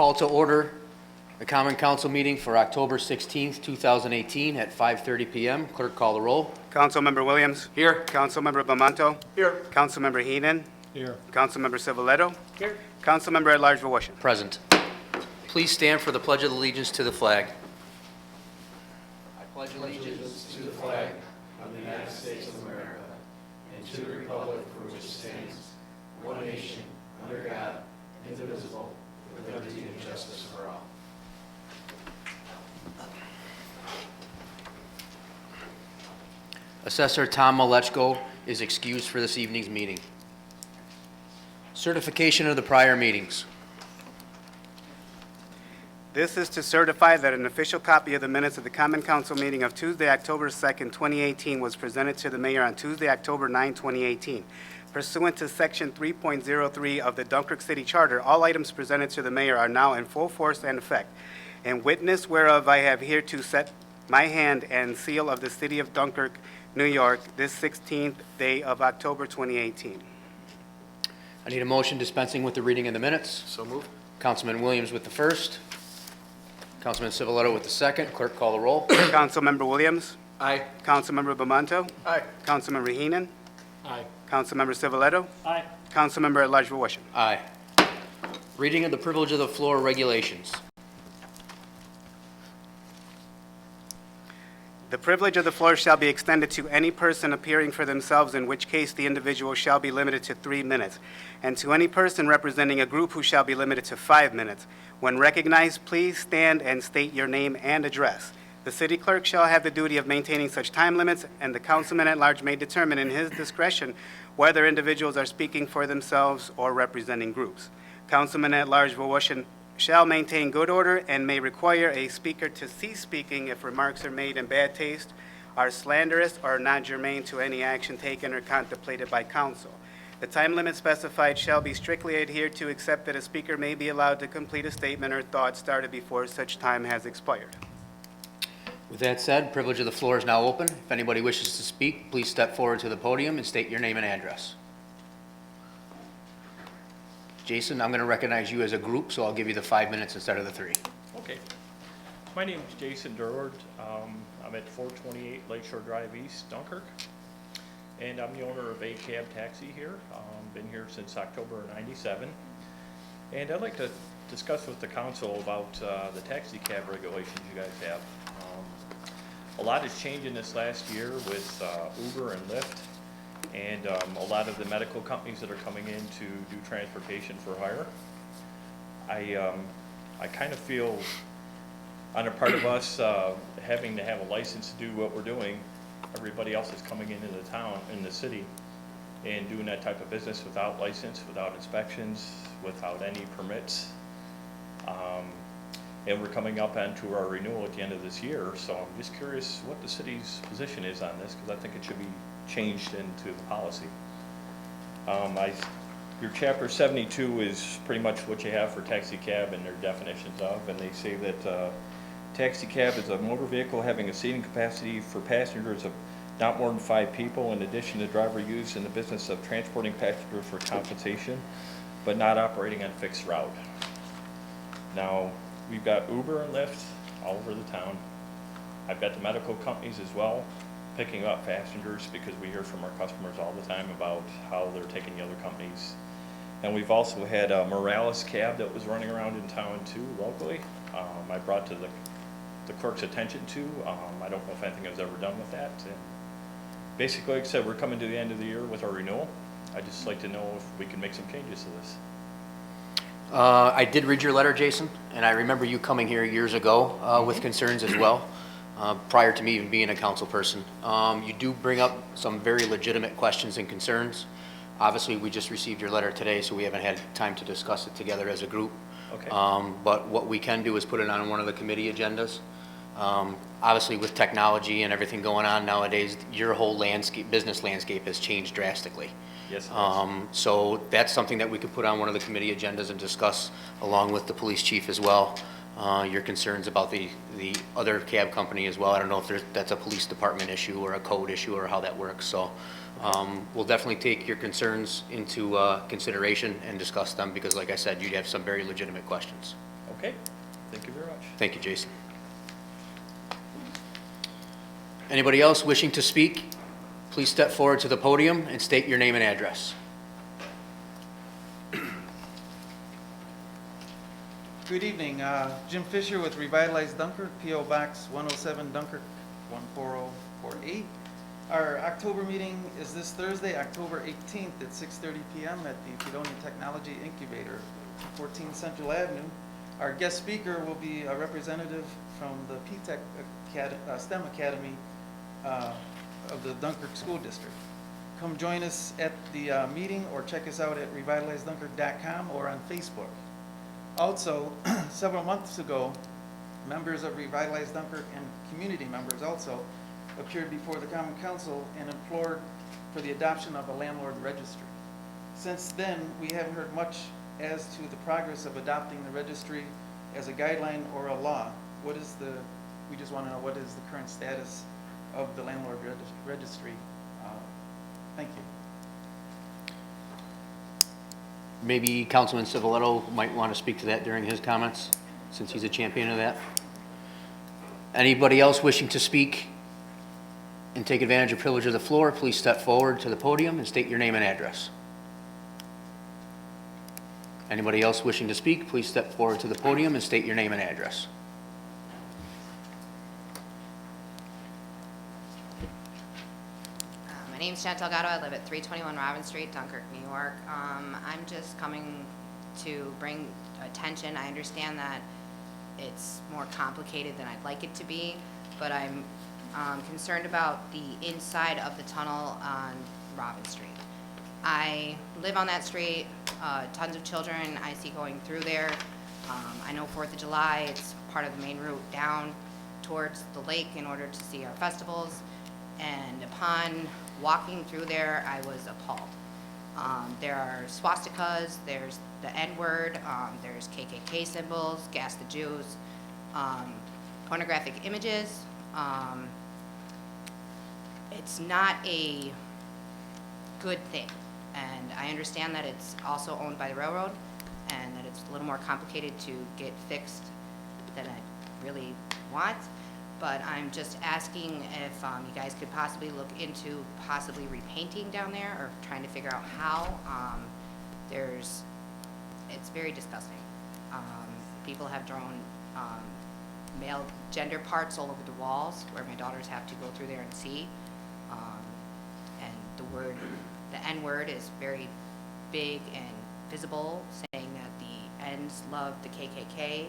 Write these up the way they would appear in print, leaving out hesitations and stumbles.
Call to order the Common Council meeting for October 16th, 2018 at 5:30 PM. Clerk, call the roll. Councilmember Williams. Here. Councilmember Bamanto. Here. Councilmember Heenan. Here. Councilmember Civiletto. Here. Councilmember at Large Voroshin. Present. Please stand for the Pledge of Allegiance to the flag. I pledge allegiance To the flag of the United States of America and to the republic for which it stands, one nation, under God, indivisible, with liberty and justice for all. Assessor Tom Malechko is excused for this evening's meeting. Certification of the prior meetings. This is to certify that an official copy of the minutes of the Common Council meeting of Tuesday, October 2nd, 2018 was presented to the mayor on Tuesday, October 9, 2018. Pursuant to Section 3.03 of the Dunkirk City Charter, all items presented to the mayor are now in full force and effect. In witness whereof I have here to set my hand and seal of the city of Dunkirk, New York, this 16th day of October 2018. I need a motion dispensing with the reading of the minutes. So moved. Councilman Williams with the first. Councilman Civiletto with the second. Clerk, call the roll. Councilmember Williams. Aye. Councilmember Bamanto. Aye. Councilmember Heenan. Aye. Councilmember Civiletto. Aye. Councilmember at Large Voroshin. Aye. Reading of the privilege of the floor regulations. The privilege of the floor shall be extended to any person appearing for themselves, in which case the individual shall be limited to 3 minutes, and to any person representing a group who shall be limited to 5 minutes. When recognized, please stand and state your name and address. The city clerk shall have the duty of maintaining such time limits, and the councilman at large may determine in his discretion whether individuals are speaking for themselves or representing groups. Councilman at large Voroshin shall maintain good order and may require a speaker to cease speaking if remarks are made in bad taste, are slanderous, or not germane to any action taken or contemplated by council. The time limit specified shall be strictly adhered to, except that a speaker may be allowed to complete a statement or thought started before such time has expired. With that said, privilege of the floor is now open. If anybody wishes to speak, please step forward to the podium and state your name and address. Jason, I'm going to recognize you as a group, so I'll give you the 5 minutes instead of the 3. Okay. My name is Jason Durward. I'm at 428 Lakeshore Drive East, Dunkirk. And I'm the owner of A Cab Taxi here. Been here since October of '97. And I'd like to discuss with the council about the taxi cab regulations you guys have. A lot has changed in this last year with Uber and Lyft, and a lot of the medical companies that are coming in to do transportation for hire. I kind of feel on a part of us having to have a license to do what we're doing, everybody else is coming into the town, in the city, and doing that type of business without license, without inspections, without any permits. And we're coming up onto our renewal at the end of this year, so I'm just curious what the city's position is on this, because I think it should be changed into the policy. Your chapter 72 is pretty much what you have for taxi cab and their definitions of, and they say that taxi cab is a motor vehicle having a seating capacity for passengers of not more than 5 people. In addition, the driver used in the business of transporting passengers for compensation, but not operating on fixed route. Now, we've got Uber and Lyft all over the town. I've got the medical companies as well, picking up passengers, because we hear from our customers all the time about how they're taking the other companies. And we've also had a Morales cab that was running around in town too, locally. I brought to the clerk's attention to. I don't know if anything was ever done with that. And basically, like I said, we're coming to the end of the year with our renewal. I'd just like to know if we can make some changes to this. I did read your letter, Jason, and I remember you coming here years ago with concerns as well, prior to me even being a council person. You do bring up some very legitimate questions and concerns. Obviously, we just received your letter today, so we haven't had time to discuss it together as a group. Okay. But what we can do is put it on one of the committee agendas. Obviously, with technology and everything going on nowadays, your whole landscape, business landscape has changed drastically. Yes, it has. So that's something that we could put on one of the committee agendas and discuss along with the police chief as well. Your concerns about the other cab company as well. I don't know if that's a police department issue or a code issue or how that works. So we'll definitely take your concerns into consideration and discuss them, because like I said, you have some very legitimate questions. Okay, thank you very much. Thank you, Jason. Anybody else wishing to speak, please step forward to the podium and state your name and address. Good evening, Jim Fisher with Revitalize Dunkirk, P.O. Box 107 Dunkirk 14048. Our October meeting is this Thursday, October 18th at 6:30 p.m. at the Fredonia Technology Incubator, 14 Central Avenue. Our guest speaker will be a representative from the P-Tech STEM Academy of the Dunkirk School District. Come join us at the meeting or check us out at revitalizedunkirk.com or on Facebook. Also, several months ago, members of Revitalize Dunkirk and community members also appeared before the Common Council and implored for the adoption of a landlord registry. Since then, we haven't heard much as to the progress of adopting the registry as a guideline or a law. We just want to know what is the current status of the landlord registry. Thank you. Maybe Councilman Civiletto might want to speak to that during his comments, since he's a champion of that. Anybody else wishing to speak and take advantage of privilege of the floor, please step forward to the podium and state your name and address. Anybody else wishing to speak, please step forward to the podium and state your name and address. My name's Chantal Gatto. I live at 321 Robin Street, Dunkirk, New York. I'm just coming to bring attention. I understand that it's more complicated than I'd like it to be, but I'm concerned about the inside of the tunnel on Robin Street. I live on that street, tons of children I see going through there. I know 4th of July, it's part of the main route down towards the lake in order to see our festivals. And upon walking through there, I was appalled. There are swastikas, there's the N-word, there's KKK symbols, Gas the Jews, pornographic images. It's not a good thing. And I understand that it's also owned by the railroad and that it's a little more complicated to get fixed than I really want. But I'm just asking if you guys could possibly look into possibly repainting down there or trying to figure out how. It's very disgusting. People have drawn male gender parts all over the walls where my daughters have to go through there and see. And the N-word is very big and visible, saying that the N's love the KKK,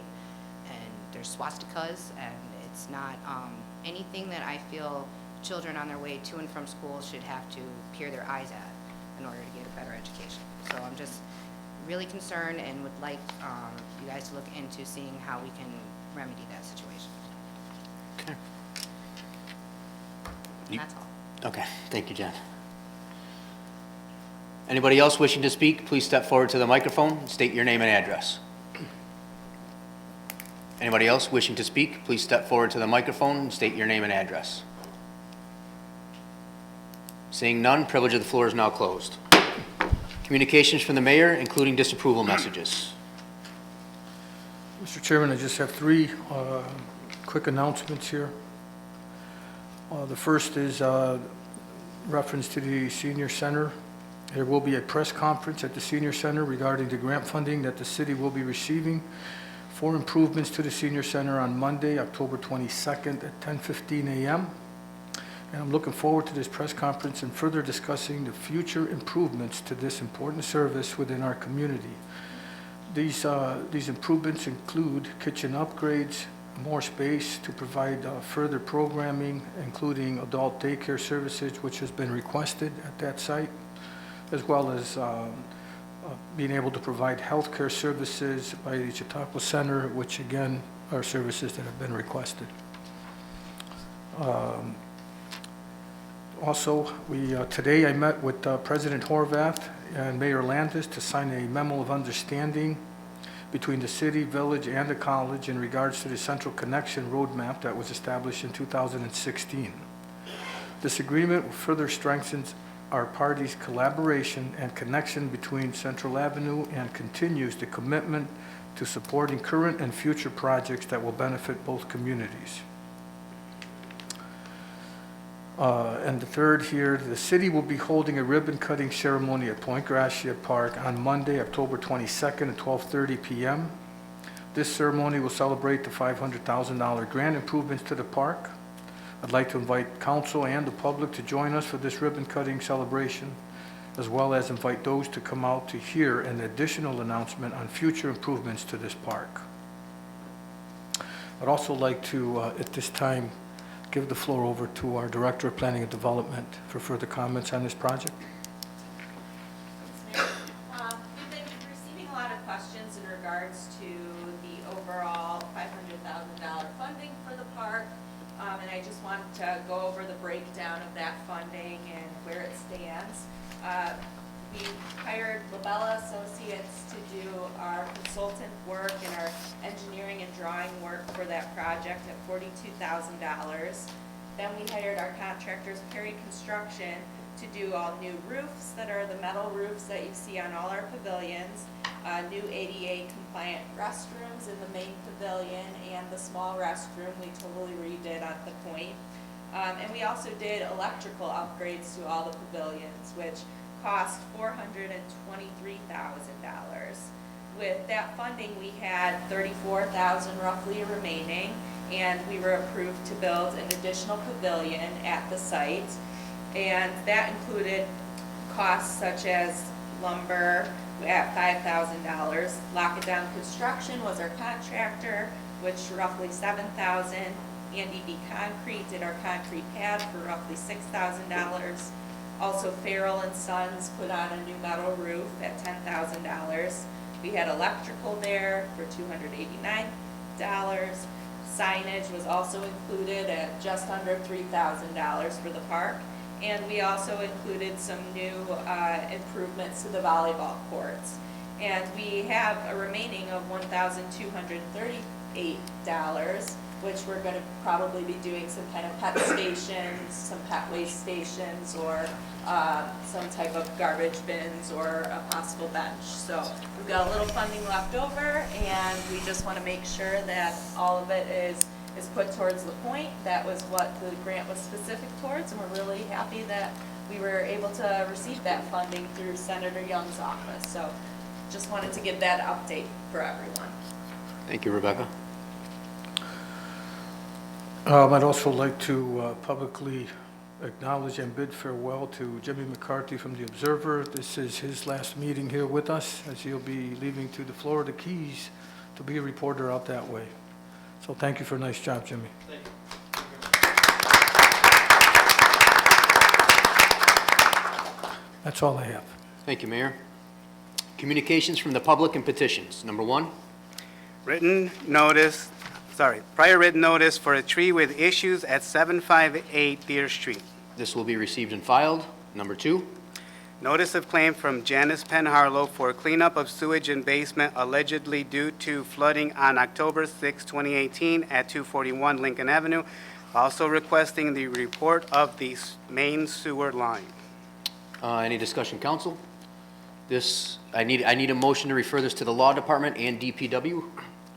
and there's swastikas, and it's not anything that I feel children on their way to and from school should have to peer their eyes at in order to get a better education. So I'm just really concerned and would like you guys to look into seeing how we can remedy that situation. Okay. And that's all. Okay, thank you, Jen. Anybody else wishing to speak, please step forward to the microphone and state your name and address. Anybody else wishing to speak, please step forward to the microphone and state your name and address. Seeing none, privilege of the floor is now closed. Communications from the mayor, including disapproval messages. Mr. Chairman, I just have three quick announcements here. The first is reference to the senior center. There will be a press conference at the senior center regarding the grant funding that the city will be receiving for improvements to the senior center on Monday, October 22nd at 10:15 a.m. And I'm looking forward to this press conference and further discussing the future improvements to this important service within our community. These improvements include kitchen upgrades, more space to provide further programming, including adult daycare services, which has been requested at that site, as well as being able to provide healthcare services by the Chautauqua Center, which again are services that have been requested. Also, today I met with President Horvath and Mayor Landis to sign a memo of understanding between the city, village, and the college in regards to the Central Connection Roadmap that was established in 2016. This agreement further strengthens our parties' collaboration and connection between Central Avenue and continues the commitment to supporting current and future projects that will benefit both communities. And the third here, the city will be holding a ribbon-cutting ceremony at Point Gracia Park on Monday, October 22nd at 12:30 p.m. This ceremony will celebrate the $500,000 grant improvements to the park. I'd like to invite council and the public to join us for this ribbon-cutting celebration, as well as invite those to come out to hear an additional announcement on future improvements to this park. I'd also like to, at this time, give the floor over to our Director of Planning and Development for further comments on this project. We've been receiving a lot of questions in regards to the overall $500,000 funding for the park. And I just wanted to go over the breakdown of that funding and where it stands. We hired Labella Associates to do our consultant work and our engineering and drawing work for that project at $42,000. Then we hired our contractors, Perry Construction, to do all new roofs that are the metal roofs that you see on all our pavilions, new ADA compliant restrooms in the main pavilion and the small restroom we totally redid at the point. And we also did electrical upgrades to all the pavilions, which cost $423,000. With that funding, we had $34,000 roughly remaining, and we were approved to build an additional pavilion at the site. And that included costs such as lumber at $5,000. Lock It Down Construction was our contractor, which roughly $7,000. Andy B. Concrete did our concrete pad for roughly $6,000. Also, Farrell and Sons put on a new metal roof at $10,000. We had electrical there for $289. Signage was also included at just under $3,000 for the park. And we also included some new improvements to the volleyball courts. And we have a remaining of $1,238, which we're going to probably be doing some kind of pet stations, some pet waste stations, or some type of garbage bins or a possible bench. So we've got a little funding left over, and we just want to make sure that all of it is put towards the point. That was what the grant was specific towards, and we're really happy that we were able to receive that funding through Senator Young's office. So just wanted to give that update for everyone. Thank you, Rebecca. I'd also like to publicly acknowledge and bid farewell to Jimmy McCarthy from The Observer. This is his last meeting here with us, as he'll be leaving to the Florida Keys to be a reporter out that way. So thank you for a nice job, Jimmy. Thank you. That's all I have. Thank you, Mayor. Communications from the public and petitions. Number one, prior written notice for a tree with issues at 758 Deer Street. this will be received and filed. Number two, Notice of claim from Janice Penharlow for cleanup of sewage in basement allegedly due to flooding on October 6, 2018 at 241 Lincoln Avenue, also requesting the report of the main sewer line. any discussion, council? I need a motion to refer this to the Law Department and DPW.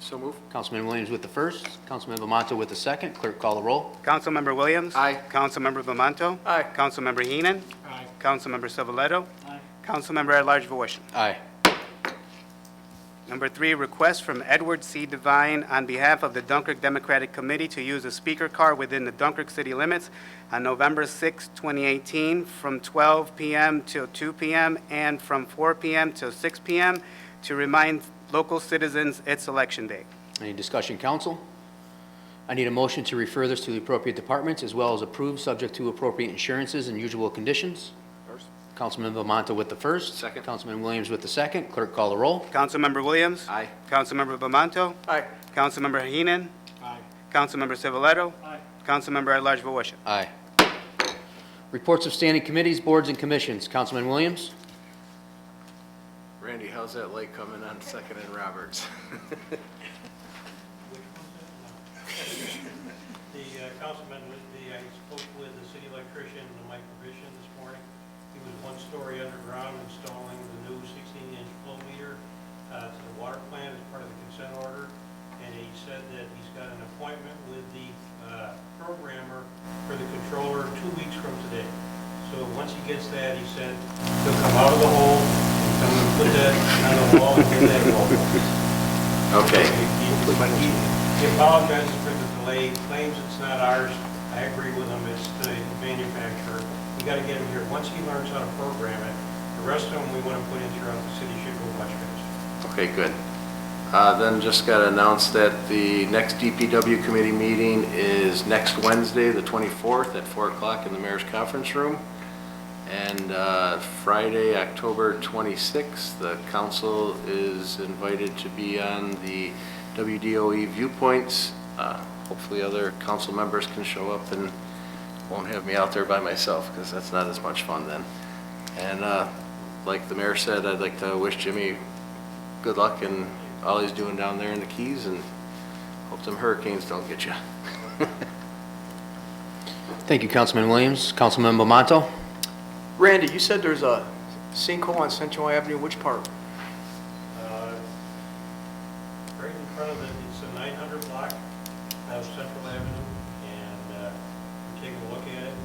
So move. Councilman Williams with the first, Councilman Bamanto with the second. Clerk, call the roll. Councilmember Williams? Aye. Councilmember Bamanto? Aye. Councilmember Heenan? Aye. Councilmember Civiletto? Aye. Councilmember at-large Voisin. Aye. Number 3, request from Edward C. Devine on behalf of the Dunkirk Democratic Committee to use a speaker car within the Dunkirk city limits on November 6, 2018, from 12 p.m. till 2 p.m. and from 4 p.m. till 6 p.m. to remind local citizens it's election day. Any discussion, council? I need a motion to refer this to the appropriate departments as well as approve, subject to appropriate insurances and usual conditions. First. Councilman Bamanto with the first. Second. Councilman Williams with the second. Clerk, call the roll. Councilmember Williams? Aye. Councilmember Bamanto? Aye. Councilmember Heenan? Aye. Councilmember Civiletto? Aye. Councilmember at-large Voisin. Aye. Reports of standing committees, boards, and commissions. Councilman Williams? Randy, how's that light coming on Second and Roberts? The councilman, I spoke with the city electrician, Mike Provision, this morning. He was 1 story underground installing the new 16-inch flow meter to the water plant as part of the once he gets that, he said, he'll come out of the hole and come and put that on the wall and get that wall. Okay. He apologizes for the delay, claims it's not ours. I agree with him, it's the manufacturer. We gotta get him here. Once he learns how to program it, the rest of them we wanna put in throughout the city should go much faster. Okay, good. Then just got to announce that the next DPW committee meeting is next Wednesday, the 24th, at 4 o'clock in the mayor's conference room. And Friday, October 26th, the council is invited to be on the WDOE viewpoints. Hopefully other council members can show up and won't have me out there by myself, because that's not as much fun then. And like the mayor said, I'd like to wish Jimmy good luck in all he's doing down there in the Keys, and hope them hurricanes don't get you. Thank you, Councilman Williams. Councilman Bamanto? Randy, you said there's a sinkhole on Central Avenue, which part? Right in front of it, it's a 900 block of Central Avenue, and we're taking a look at it.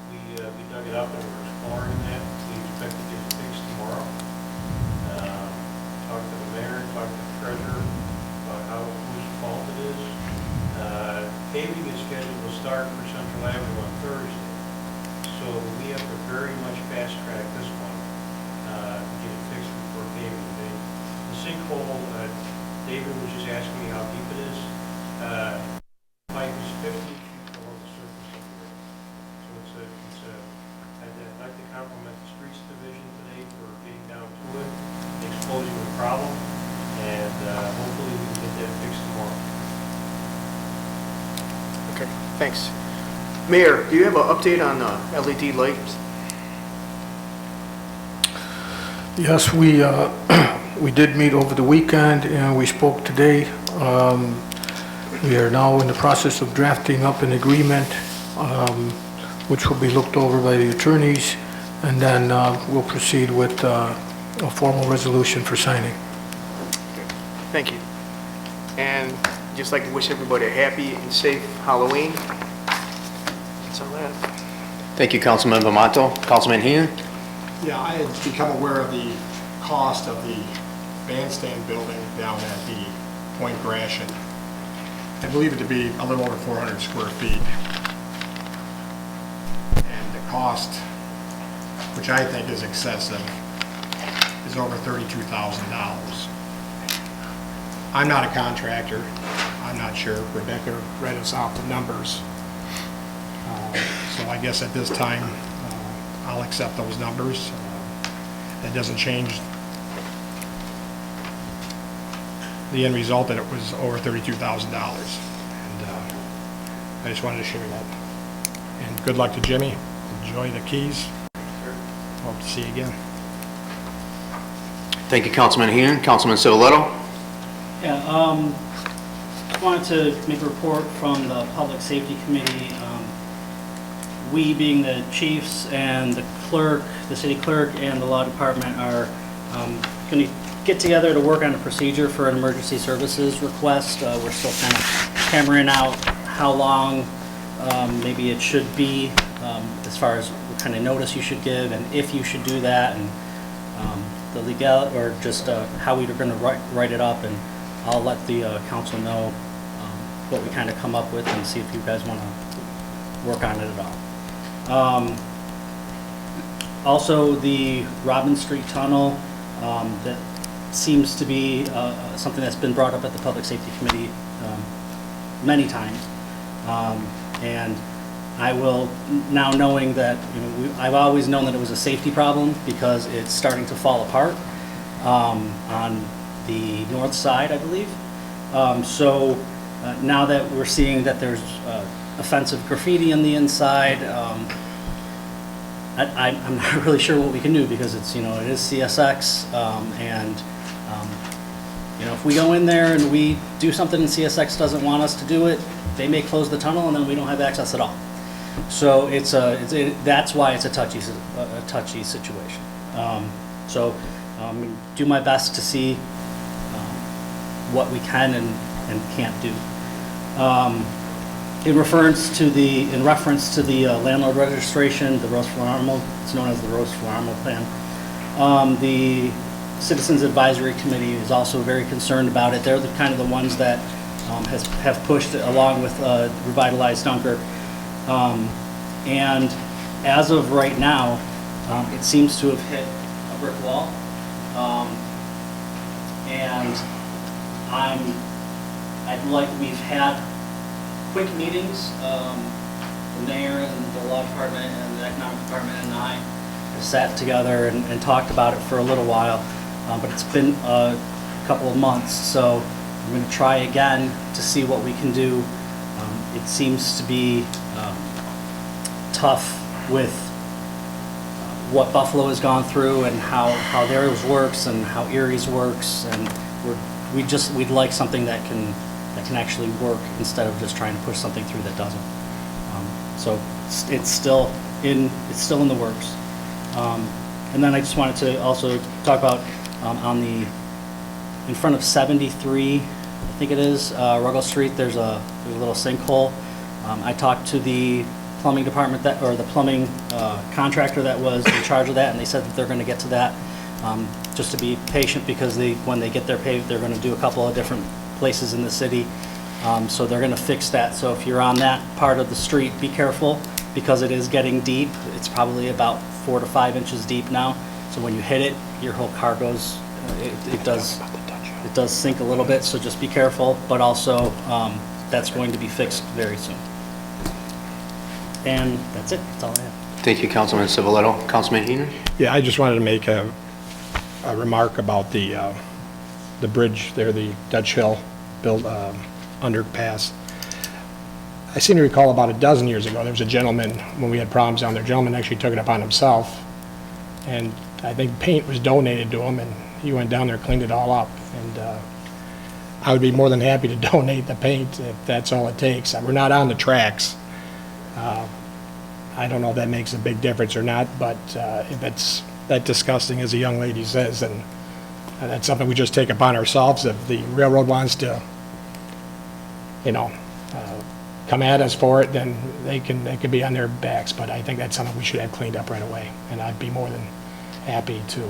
We dug it up and we're exploring that. We expect to get it fixed tomorrow. Talked to the mayor, talked to the treasurer about whose fault it is. Paving is scheduled to start for Central Avenue on Thursday. So we have to very much fast track this one, to get it fixed before paving day. The sinkhole, David was just asking me how deep it is. Pipe is 50 feet below the surface of the road. So I'd like to compliment the streets division today for getting down to it, exposing the problem, and hopefully we can get that fixed tomorrow. Okay, thanks. Mayor, do you have an update on LED lights? Yes, we did meet over the weekend, and we spoke today. We are now in the process of drafting up an agreement, which will be looked over by the attorneys, and then we'll proceed with a formal resolution for signing. Thank you. And just like to wish everybody a happy and safe Halloween. That's all I have. Thank you, Councilman Bamanto. Councilman Heenan? Yeah, I had become aware of the cost of the bandstand building down at the Point Gratiot. I believe it to be a little over 400 square feet. And the cost, which I think is excessive, is over $32,000. I'm not a contractor. I'm not sure. Rebecca read us out the numbers. So I guess at this time, I'll accept those numbers. That doesn't change the end result that it was over $32,000. And I just wanted to share that. And good luck to Jimmy. Enjoy the Keys. Hope to see you again. Thank you, Councilman Heenan. Councilman Civiletto? Yeah, wanted to make a report from the Public Safety Committee. We, being the chiefs and the clerk, the city clerk and the law department, are going to get together to work on a procedure for an emergency services request. We're still kind of hammering out how long maybe it should be, as far as what kind of notice you should give and if you should do that, and the legal, or just how we're going to write it up, and I'll let the council know what we kind of come up with and see if you guys want to work on it at all. Also, the Robin Street Tunnel, that seems to be something that's been brought up at the Public Safety Committee many times. And I will, now knowing that, I've always known that it was a safety problem because it's starting to fall apart on the north side, I believe. So now that we're seeing that there's offensive graffiti on the inside, I'm not really sure what we can do, because it's, it is CSX, and if we go in there and we do something and CSX doesn't want us to do it, they may close the tunnel and then we don't have access at all. So that's why it's a touchy situation. Do my best to see what we can and can't do. in reference to the landlord registration, the Rose Flammable, it's known as the Rose Flammable Plan. The Citizens Advisory Committee is also very concerned about it. They're the kind of the ones that have pushed it along with Revitalize Dunkirk. And as of right now, it seems to have hit a brick wall. And we've had quick meetings, the mayor and the law department and the economic department and I have sat together and talked about it for a little while, but it's been a couple of months, so I'm going to try again to see what we can do. It seems to be tough with what Buffalo has gone through and how theirs works and how Erie's works, and we'd like something that can actually work instead of just trying to push something through that doesn't. So it's still in the works. And then I just wanted to also talk about in front of 73, I think it is, Ruggles Street, there's a little sinkhole. I talked to the plumbing department the plumbing contractor that was in charge of that, and they said that they're going to get to that. Just to be patient, because when they get their paved, they're going to do a couple of different places in the city. So they're going to fix that. So if you're on that part of the street, be careful, because it is getting deep. It's probably about 4 to 5 inches deep now. So when you hit it, your whole car goes, it does sink a little bit, so just be careful. But also, that's going to be fixed very soon. And that's it. That's all I have. Thank you, Councilman Civiletto. Councilman Heenan? Yeah, I just wanted to make a remark about the bridge there, the Dutch Hill underpass. I seem to recall about a dozen years ago, there was a gentleman, when we had problems down there, a gentleman actually took it upon himself, and I think paint was donated to him, and he went down there, cleaned it all up. And I would be more than happy to donate the paint if that's all it takes. We're not on the tracks. I don't know if that makes a big difference or not, but if it's that disgusting, as a young lady says, and that's something we just take upon ourselves. If the railroad wants to, come at us for it, then they can be on their backs. But I think that's something we should have cleaned up right away, and I'd be more than happy to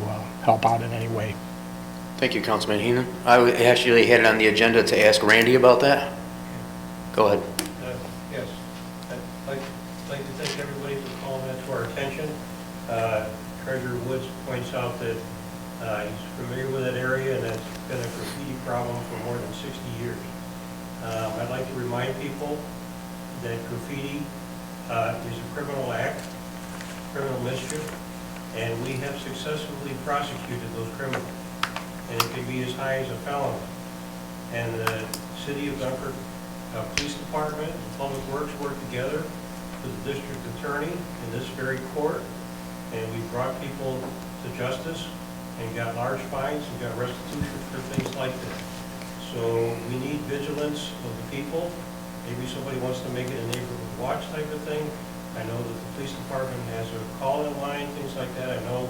help out in any way. Thank you, Councilman Heenan. I actually had it on the agenda to ask Randy about that. Go ahead. Yes, I'd like to thank everybody for calling that to our attention. Treasurer Woods points out that he's familiar with that area, and that's been a graffiti problem for more than 60 years. I'd like to remind people that graffiti is a criminal act, criminal mischief, and we have successfully prosecuted those criminals, and it can be as high as a felony. And the City of Dunkirk Police Department and Public Works work together with the district attorney in this very court, and we brought people to justice and got large fines and got restitution for things like that. So we need vigilance of the people. Maybe somebody wants to make it a neighborhood watch type of thing. I know that the police department has a call-in line, things like that. I know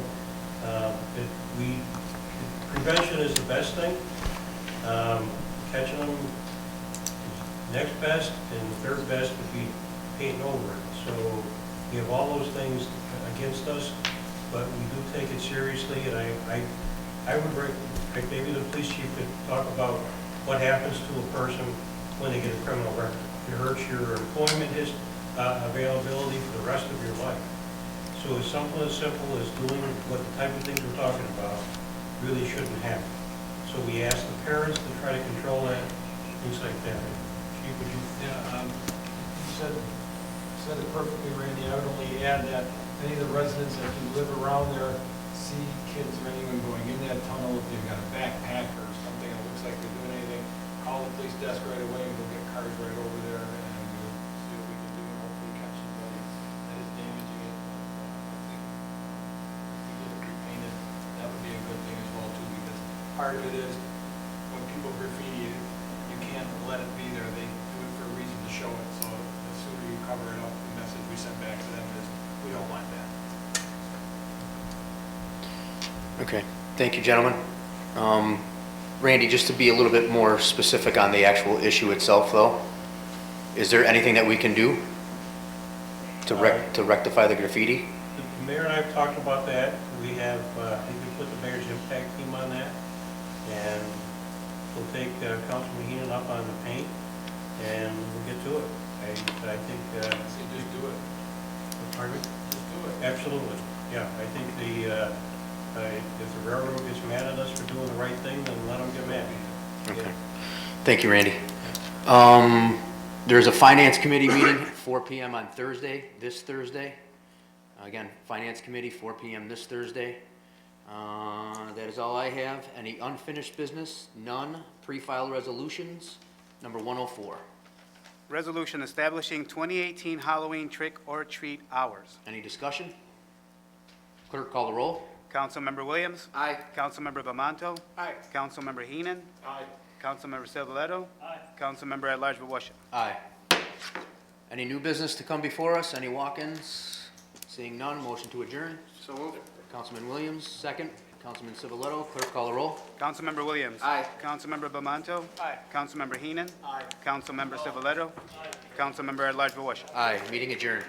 that prevention is the best thing. Catching them is next best, and the third best would be painting over it. So we have all those things against us, but we do take it seriously, and I would maybe the police chief could talk about what happens to a person when they get a criminal record. It hurts your employment availability for the rest of your life. So it's something as simple as doing what the type of things we're talking about really shouldn't happen. So we ask the parents to try to control that, things like that. Chief, would you? Yeah, you said it perfectly, Randy. I would only add that any of the residents that do live around there see kids or anyone going in that tunnel, if they've got a backpack or something that looks like they're doing anything, call the police desk right away, and we'll get cars right over there, and we'll see what we can do, and hopefully catch somebody that is damaging it. I think if we get it repainted, that would be a good thing as well too, because part of it is when people graffiti it, you can't let it be there. They do it for a reason, to show it. So the sooner you cover it up, the message we send back to them is, we don't want that. Okay, thank you, gentlemen. Randy, just to be a little bit more specific on the actual issue itself, though, Is there anything that we can do to rectify the graffiti? The mayor and I have talked about that. We have, I think we put the mayor's impact team on that. And we'll take Councilman Heenan up on the paint and we'll get to it. I think, Say just do it. pardon me? Just do it. Absolutely. Yeah, I think if the railroad gets mad at us for doing the right thing, then let them get mad. Okay. Thank you, Randy. There's a Finance Committee meeting at 4 PM on Thursday, this Thursday. Again, Finance Committee, 4 PM this Thursday. That is all I have. Any unfinished business? None. Pre-filed resolutions, number 104. Resolution establishing 2018 Halloween trick or treat hours. Any discussion? Clerk, call the roll. Councilmember Williams? Aye. Councilmember Bamanto? Aye. Councilmember Heenan? Aye. Councilmember Silverado? Aye. Councilmember at-large Vorship. Aye. Any new business to come before us? Any walk-ins? Seeing none, motion to adjourn. So moved. Councilman Williams, second. Councilman Civiletto, clerk call the roll. Councilmember Williams? Aye. Councilmember Bamanto? Aye. Councilmember Heenan? Aye. Councilmember Silverado? Aye. Councilmember at-large Vorship. Aye, meeting adjourned.